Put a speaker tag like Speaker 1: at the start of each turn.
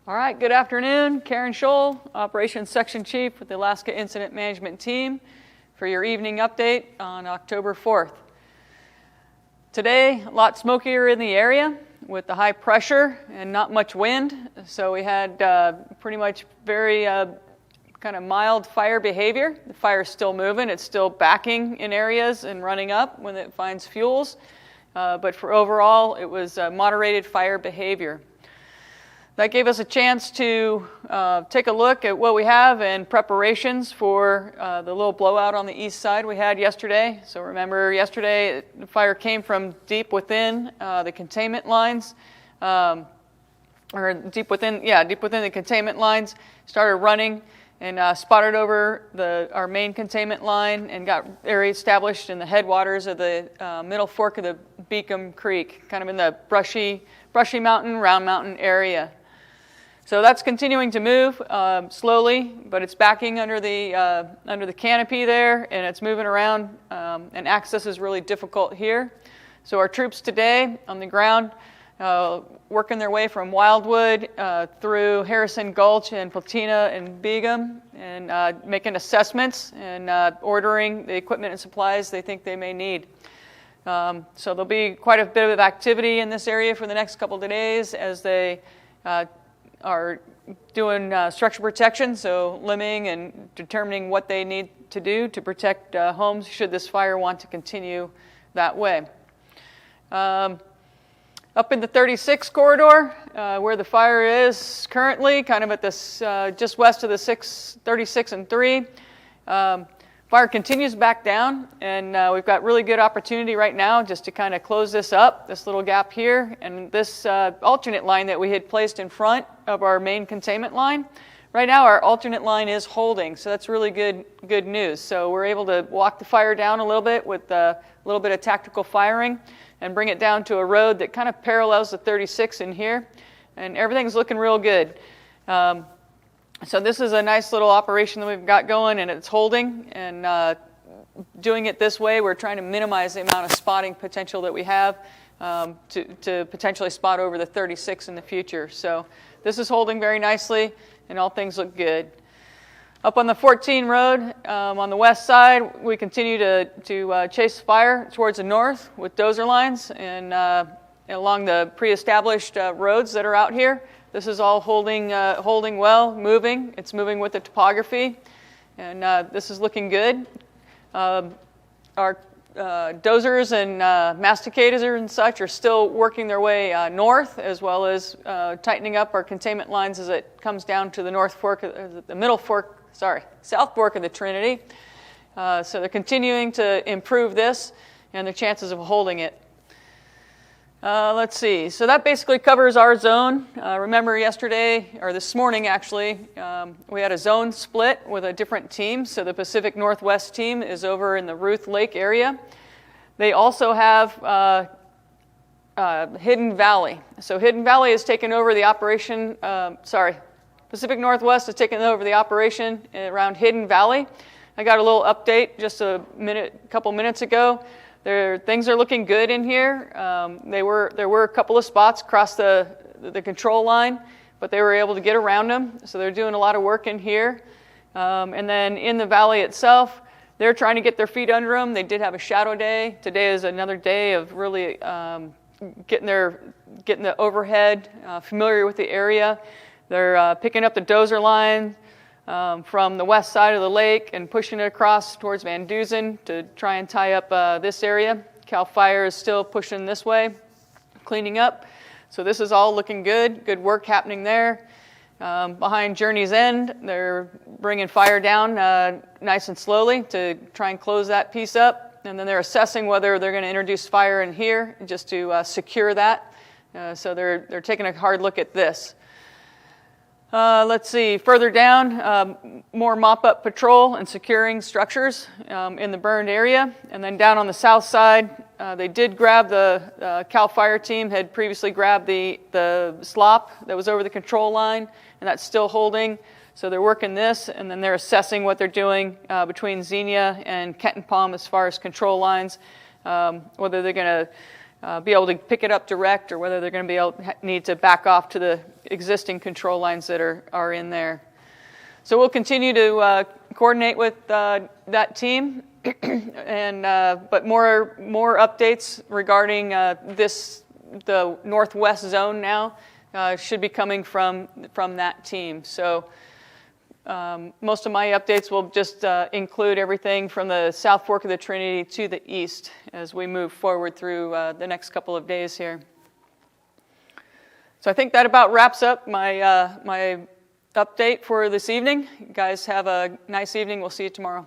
Speaker 1: All right, good afternoon. Karen Scholl, Operations Section Chief with the Alaska Incident Management Team for your evening update on October 4th. Today, a lot smokier in the area with the high pressure and not much wind. So we had pretty much very kind of mild fire behavior. The fire's still moving. It's still backing in areas and running up when it finds fuels. But for overall, it was moderated fire behavior. That gave us a chance to take a look at what we have and preparations for the little blowout on the east side we had yesterday. So remember, yesterday the fire came from deep within the containment lines, or deep within the containment lines. Started running and spotted over our main containment line and got area established in the headwaters of the middle fork of the Beacom Creek, kind of in the brushy mountain, Round Mountain area. So that's continuing to move slowly, but it's backing under the canopy there, and it's moving around, and access is really difficult here. So our troops today on the ground, working their way from Wildwood through Harrison Gulch and Platina and Beacom, and making assessments and ordering the equipment and supplies they think they may need. So there'll be quite a bit of activity in this area for the next couple of days as they are doing structure protection, so limbing and determining what they need to do to protect homes should this fire want to continue that way. Up in the 36 corridor, where the fire is currently, kind of at this just west of the 36 and 3, fire continues back down, and we've got really good opportunity right now just to kind of close this up, this little gap here, and this alternate line that we had placed in front of our main containment line. Right now our alternate line is holding, so that's really good news. So we're able to walk the fire down a little bit with a little bit of tactical firing and bring it down to a road that kind of parallels the 36 in here, and everything's looking real good. So this is a nice little operation that we've got going, and it's holding, and doing it this way, we're trying to minimize the amount of spotting potential that we have to potentially spot over the 36 in the future. So this is holding very nicely, and all things look good. Up on the 14 road, on the west side, we continue to chase fire towards the north with dozer lines and along the pre-established roads that are out here. This is all holding well, moving. It's moving with the topography, and this is looking good. Our dozers and masticators and such are still working their way north, as well as tightening up our containment lines as it comes down to the south fork of the Trinity. So they're continuing to improve this and the chances of holding it. Let's see. So that basically covers our zone. Remember yesterday, or this morning actually, we had a zone split with a different team. So the Pacific Northwest team is over in the Ruth Lake area. They also have Hidden Valley. So Hidden Valley has taken over the operation, Pacific Northwest has taken over the operation around Hidden Valley. I got a little update just a couple minutes ago. Things are looking good in here. There were a couple of spots across the control line, but they were able to get around them. So they're doing a lot of work in here. And then in the valley itself, they're trying to get their feet under them. They did have a shadow day. Today is another day of really getting the overhead, familiar with the area. They're picking up the dozer line from the west side of the lake and pushing it across towards Van Dusen to try and tie up this area. CAL FIRE is still pushing this way, cleaning up. So this is all looking good. Good work happening there. Behind Journey's End, they're bringing fire down nice and slowly to try and close that piece up. And then they're assessing whether they're going to introduce fire in here just to secure that. So they're taking a hard look at this. Let's see, further down, more mop-up patrol and securing structures in the burned area. And then down on the south side, they did grab the CAL FIRE team, had previously grabbed the slop that was over the control line, and that's still holding. So they're working this, and then they're assessing what they're doing between Xenia and Kenton Palm as far as control lines, whether they're going to be able to pick it up direct, or whether they're going to need to back off to the existing control lines that are in there. So we'll continue to coordinate with that team, and but more updates regarding the northwest zone now should be coming from that team. So most of my updates will just include everything from the South Fork of the Trinity to the east as we move forward through the next couple of days here. So I think that about wraps up my update for this evening. You guys have a nice evening. We'll see you tomorrow.